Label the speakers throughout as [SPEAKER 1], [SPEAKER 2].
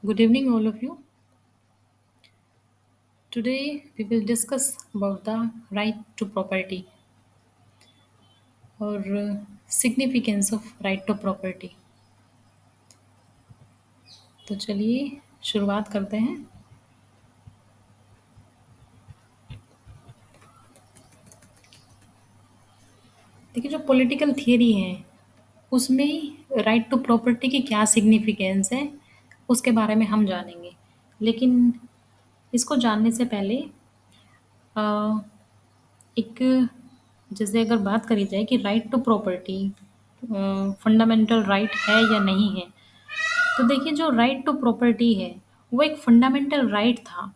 [SPEAKER 1] Good evening, all of you. Today we will discuss about the right to property or significance of right to property. तो चलिए शुरुआत करते हैं। देखिए जो पॉलिटिकल थियरी है उसमें राइट टू प्रॉपर्टी की क्या सिग्निफिकेंस है उसके बारे में हम जानेंगे। लेकिन इसको जानने से पहले अ, एक जैसे अगर बात करी जाए कि right to property fundamental right है या नहीं है, तो देखिए जो राइट टू प्रॉपर्टी है वो एक फंडामेंटल राइट था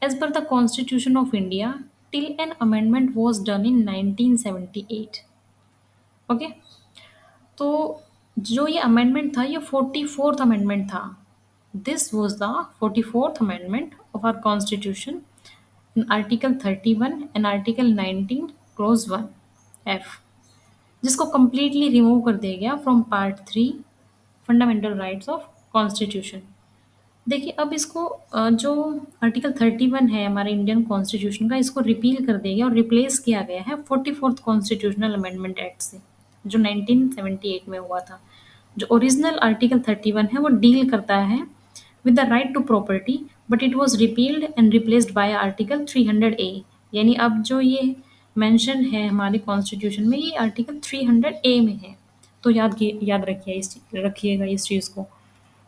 [SPEAKER 1] as per the constitution of India till an amendment was done in 1978। Okay, तो जो ये अमेंडमेंट था ये 44th अमेंडमेंट था। This was the 44th amendment of our constitution in article 31 and article 19 clause 1 F, जिसको completely remove कर दिया गया from part 3 fundamental rights of constitution. देखिए अब इसको जो आर्टिकल 31 है हमारे इंडियन कॉन्स्टिट्यूशन का, इसको रिपील कर दिया गया और रिप्लेस किया गया है 44th कॉन्स्टिट्यूशनल अमेंडमेंट एक्ट से, जो 1978 में हुआ था। जो ओरिजिनल आर्टिकल 31 है वो डील करता है with the right to property, but it was repealed and replaced by article 300 A. यानी अब जो ये मेंशन है हमारे कॉन्स्टिट्यूशन में, ये आर्टिकल 300 ए में है। तो याद रखिएगा इस चीज़ को।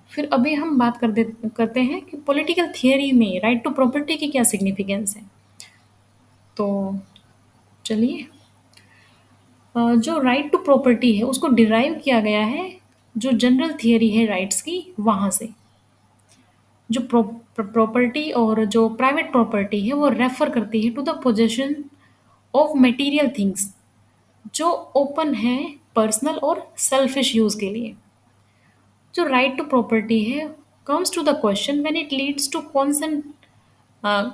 [SPEAKER 1] फिर अभी हम बात करते हैं कि पॉलिटिकल थियरी में राइट टू प्रॉपर्टी की क्या सिग्निफिकेंस है। तो चलिए, जो राइट टू प्रॉपर्टी है उसको डिराइव किया गया है जो जनरल थियरी है राइट्स की वहाँ से। जो प्रॉपर्टी और जो प्राइवेट प्रॉपर्टी है वो रेफर करती है to the possession of material things जो ओपन है पर्सनल और सेल्फिश यूज के लिए। जो राइट टू प्रॉपर्टी है comes to the question when it leads to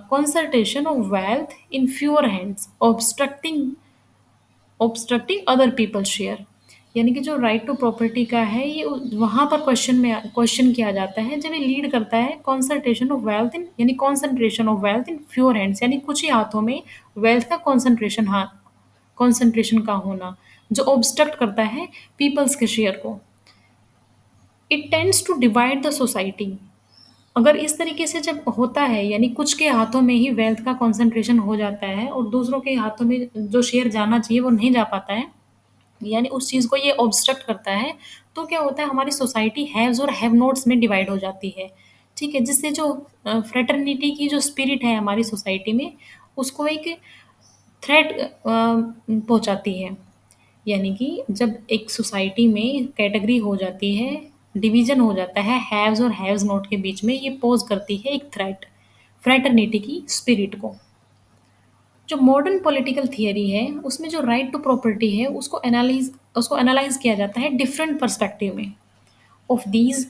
[SPEAKER 1] concentration of wealth in fewer hands, obstructing other people's share। यानी कि जो राइट टू प्रॉपर्टी का है ये वहाँ पर क्वेश्चन किया जाता है जब ये लीड करता है कॉन्संट्रेशन ऑफ वेल्थ इन, यानी concentration of wealth in fewer hands, यानी कुछ ही हाथों में वेल्थ का कॉन्सेंट्रेशन का होना, जो ऑब्स्ट्रक्ट करता है पीपल्स के शेयर को। It tends to divide the society. अगर इस तरीके से जब होता है, यानी कुछ के हाथों में ही वेल्थ का कंसंट्रेशन हो जाता है और दूसरों के हाथों में जो शेयर जाना चाहिए वो नहीं जा पाता है, यानी उस चीज़ को ये ऑब्स्ट्रक्ट करता है, तो क्या होता है हमारी सोसाइटी हैव्स और हैव नोट्स में डिवाइड हो जाती है। ठीक है, जिससे जो फ्रेटर्निटी की जो स्पिरिट है हमारी सोसाइटी में उसको एक थ्रेट पहुंचाती है। यानी कि जब एक सोसाइटी में कैटेगरी हो जाती है, डिवीजन हो जाता है हैव्स और हैव्स नॉट के बीच में, ये पोज करती है एक थ्रेट फ्रेटर्निटी की स्पिरिट को। जो मॉडर्न पॉलिटिकल थियरी है उसमें जो राइट टू प्रॉपर्टी है उसको एनालाइज किया जाता है डिफरेंट पर्सपेक्टिव में। Of these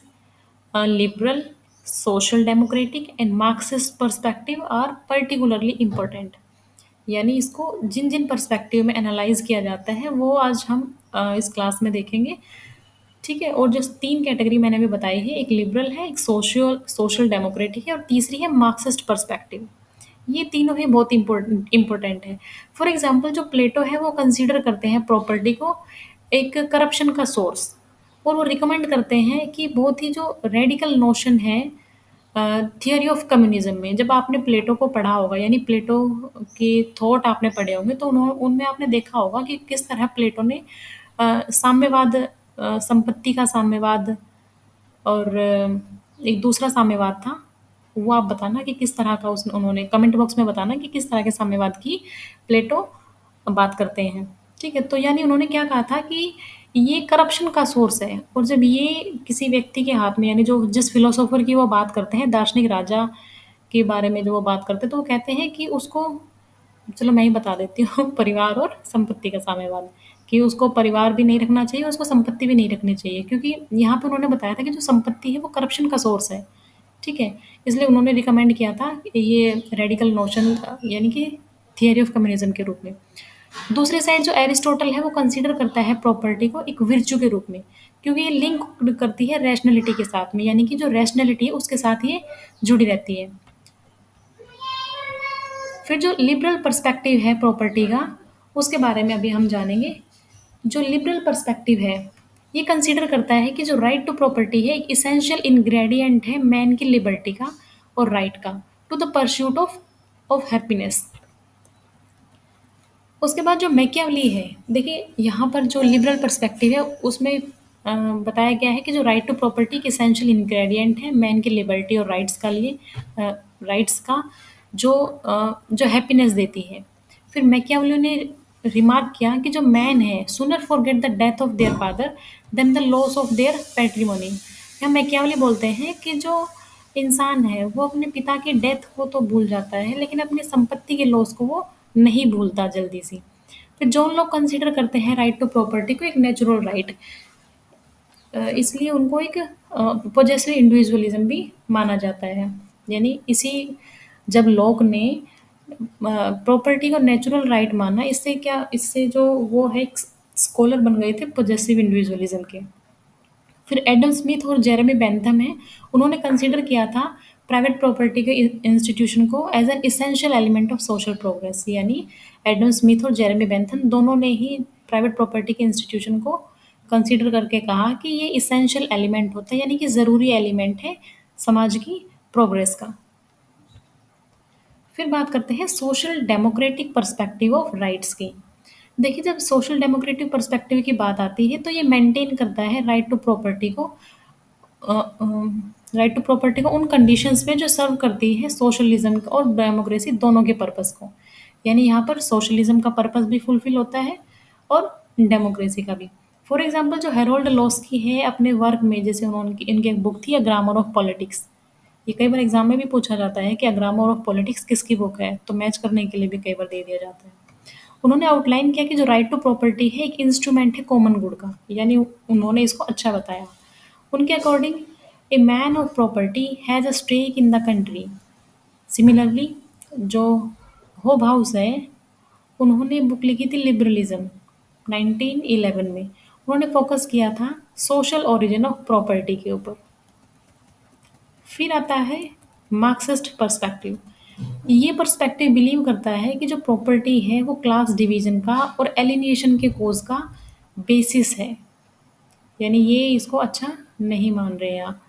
[SPEAKER 1] liberal, social democratic and Marxist perspective are particularly important. यानी इसको जिन जिन पर्सपेक्टिव में एनालाइज किया जाता है वो आज हम इस क्लास में देखेंगे। ठीक है, और जो 3 कैटेगरी मैंने अभी बताई है, एक लिबरल है, एक सोशल डेमोक्रेटिक है और तीसरी है मार्क्सिस्ट पर्सपेक्टिव। ये तीनों ही बहुत इम्पोर्टेंट है। फॉर एग्जाम्पल जो प्लेटो है वो कंसीडर करते हैं प्रॉपर्टी को एक करप्शन का सोर्स, और वो रिकमेंड करते हैं कि बहुत ही जो रेडिकल नोशन है थियोरी ऑफ कम्युनिज्म में, जब आपने प्लेटो को पढ़ा होगा, यानी प्लेटो के थॉट आपने पढ़े होंगे, तो उनमें आपने देखा होगा कि किस तरह प्लेटो ने साम्यवाद, संपत्ति का साम्यवाद और एक दूसरा साम्यवाद था, वो आप बताना कि किस तरह का उन्होंने कमेंट बॉक्स में बताना कि किस तरह के साम्यवाद की प्लेटो बात करते हैं। ठीक है, तो यानी उन्होंने क्या कहा था कि ये करप्शन का सोर्स है, और जब ये किसी व्यक्ति के हाथ में, यानी जो जिस फिलोसोफर की वो बात करते हैं, दार्शनिक राजा के बारे में जो वो बात करते हैं, तो वो कहते हैं कि उसको, चलो मैं ही बता देती हूँ परिवार और संपत्ति का साम्यवाद, कि उसको परिवार भी नहीं रखना चाहिए, उसको संपत्ति भी नहीं रखनी चाहिए, क्योंकि यहाँ पे उन्होंने बताया था कि जो संपत्ति है वो करप्शन का सोर्स है। ठीक है, इसलिए उन्होंने रिकमेंड किया था ये रेडिकल नोशन, यानी कि थियरी ऑफ कम्युनिज्म के रूप में। दूसरी साइड जो एरिस्टोटल है वो कंसीडर करता है प्रॉपर्टी को एक विर्चू के रूप में, क्योंकि ये लिंक करती है रैशनैलिटी के साथ में, यानी कि जो रैशनैलिटी है उसके साथ ये जुड़ी रहती है। फिर जो लिबरल पर्सपेक्टिव है प्रॉपर्टी का, उसके बारे में अभी हम जानेंगे। जो लिबरल पर्सपेक्टिव है, ये कंसीडर करता है कि जो राइट टू प्रॉपर्टी है एक इसेंशियल इंग्रेडिएंट है मैन की लिबर्टी का और राइट का to the pursuit of happiness. उसके बाद जो मैकियावली है, देखिए यहाँ पर जो लिबरल पर्सपेक्टिव है उसमें बताया गया है कि जो राइट टू प्रॉपर्टी एक इसेंशियल इंग्रेडिएंट है मैन की लिबर्टी और राइट्स का लिए राइट्स का जो हैप्पीनेस देती है। फिर मैकियावली ने रिमार्क किया कि जो मैन है sooner forget the death of their father than the loss of their patrimony. यहाँ मैकियावली बोलते हैं कि जो इंसान है वो अपने पिता की डेथ को तो भूल जाता है लेकिन अपनी संपत्ति के लॉस को वो नहीं भूलता जल्दी से। फिर जो लोग कंसीडर करते हैं राइट टू प्रॉपर्टी को एक नेचुरल राइट, इसलिए उनको एक पॉजेसिव इंडिविजुअलिज्म भी माना जाता है। यानी इसी जब लोग ने प्रॉपर्टी को नेचुरल राइट माना, इससे क्या, इससे जो वो है स्कॉलर बन गए थे पॉजेसिव इंडिविजुअलिज्म के। फिर एडम स्मिथ और जेरेमी बेंथम है, उन्होंने कंसीडर किया था प्राइवेट प्रॉपर्टी के इंस्टीट्यूशन को as an essential element of social progress. यानी एडम स्मिथ और जेरेमी बेंथम दोनों ने ही प्राइवेट प्रॉपर्टी के इंस्टीट्यूशन को कंसीडर करके कहा कि ये इसेंशियल एलिमेंट होता है, यानी कि ज़रूरी एलिमेंट है समाज की प्रोग्रेस का। फिर बात करते हैं social democratic perspective of rights की। देखिए जब सोशल डेमोक्रेटिक पर्सपेक्टिव की बात आती है तो ये मेंटेन करता है राइट टू प्रॉपर्टी को उन कंडीशंस में जो सर्व करती है सोशलिज्म और डेमोक्रेसी दोनों के पर्पस को। यानी यहाँ पर सोशलिज्म का पर्पस भी फुलफिल होता है और डेमोक्रेसी का भी। फॉर एग्जांपल जो हेरोल्ड लॉस्की है अपने वर्क में, जैसे उन्होंने इनकी एक बुक थी अ ग्रामर ऑफ पॉलिटिक्स, ये कई बार एग्जाम में भी पूछा जाता है कि अ ग्रामर ऑफ पॉलिटिक्स किसकी बुक है, तो मैच करने के लिए भी कई बार दे दिया जाता है। उन्होंने आउटलाइन किया कि जो राइट टू प्रॉपर्टी है एक इंस्ट्रूमेंट है कॉमन गुड का, यानी उन्होंने इसको अच्छा बताया। उनके according a man of property has a stake in the country. Similarly जो होब हाउस है, उन्होंने बुक लिखी थी लिबरलिज्म 1911 में। उन्होंने फोकस किया था सोशल ओरिजिन ऑफ प्रॉपर्टी के ऊपर। फिर आता है मार्क्सिस्ट पर्सपेक्टिव। ये पर्सपेक्टिव बिलीव करता है कि जो प्रॉपर्टी है वो क्लास डिवीजन का और एलिनिएशन के कोज का बेसिस है। यानी ये इसको अच्छा नहीं मान रहे हैं आप।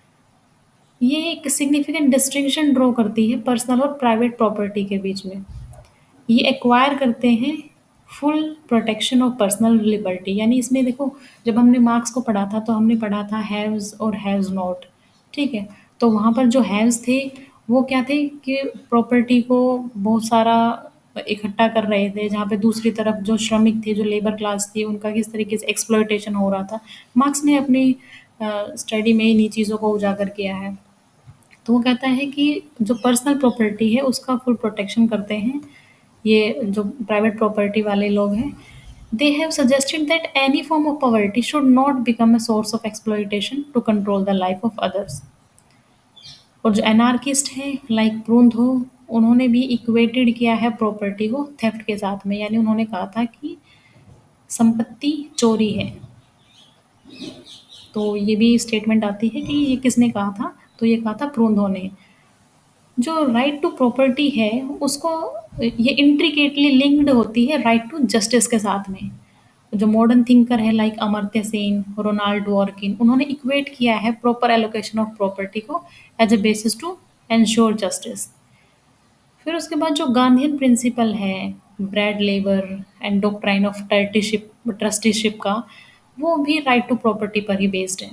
[SPEAKER 1] ये एक सिग्निफिकेंट डिस्टिंक्शन ड्रॉ करती है पर्सनल और प्राइवेट प्रॉपर्टी के बीच में। ये एक्वायर करते हैं full protection of personal liberty. यानी इसमें देखो, जब हमने मार्क्स को पढ़ा था तो हमने पढ़ा था हैव्स और हैव्स नॉट, ठीक है। तो वहाँ पर जो हैव्स थे वो क्या थे कि प्रॉपर्टी को बहुत सारा इकट्ठा कर रहे थे, जहाँ पे दूसरी तरफ जो श्रमिक थे, जो लेबर क्लास थी, उनका किस तरीके से एक्सप्लॉयटेशन हो रहा था। मार्क्स ने अपनी स्टडी में इन्हीं चीज़ों को उजागर किया है। तो वो कहता है कि जो पर्सनल प्रॉपर्टी है उसका फुल प्रोटेक्शन करते हैं ये जो प्राइवेट प्रॉपर्टी वाले लोग हैं। They have suggested that any form of poverty should not become a source of exploitation to control the life of others. और जो एनार्किस्ट हैं लाइक प्रूनथो, उन्होंने भी इक्वेटेड किया है प्रॉपर्टी को थेफ्ट के साथ में। यानी उन्होंने कहा था कि संपत्ति चोरी है। तो ये भी स्टेटमेंट आती है कि ये किसने कहा था, तो ये कहा था प्रूनथो ने। जो राइट टू प्रॉपर्टी है उसको ये इंट्रिकेटली लिंक्ड होती है राइट टू जस्टिस के साथ में। जो मॉडर्न थिंकर है like Amartya Sen, Ronald Dworkin, उन्होंने इक्वेट किया है प्रॉपर एलोकेशन ऑफ प्रॉपर्टी को as a basis to ensure justice. फिर उसके बाद जो गांधीयन प्रिंसिपल है bread labour and doctrine of trusteeship का, वो भी राइट टू प्रॉपर्टी पर ही बेस्ड है।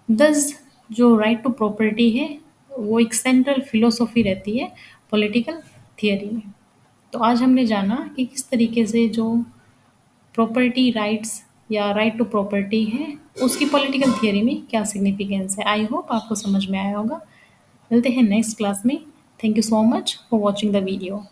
[SPEAKER 1] दस जो राइट टू प्रॉपर्टी है वो एक सेंट्रल फिलोसॉफी रहती है पॉलिटिकल थियरी में। तो आज हमने जाना कि किस तरीके से जो प्रॉपर्टी राइट्स या राइट टू प्रॉपर्टी है उसकी पॉलिटिकल थियरी में क्या सिग्निफिकेंस है। आई होप आपको समझ में आया होगा। मिलते हैं नेक्स्ट क्लास में। Thank you so much for watching the video.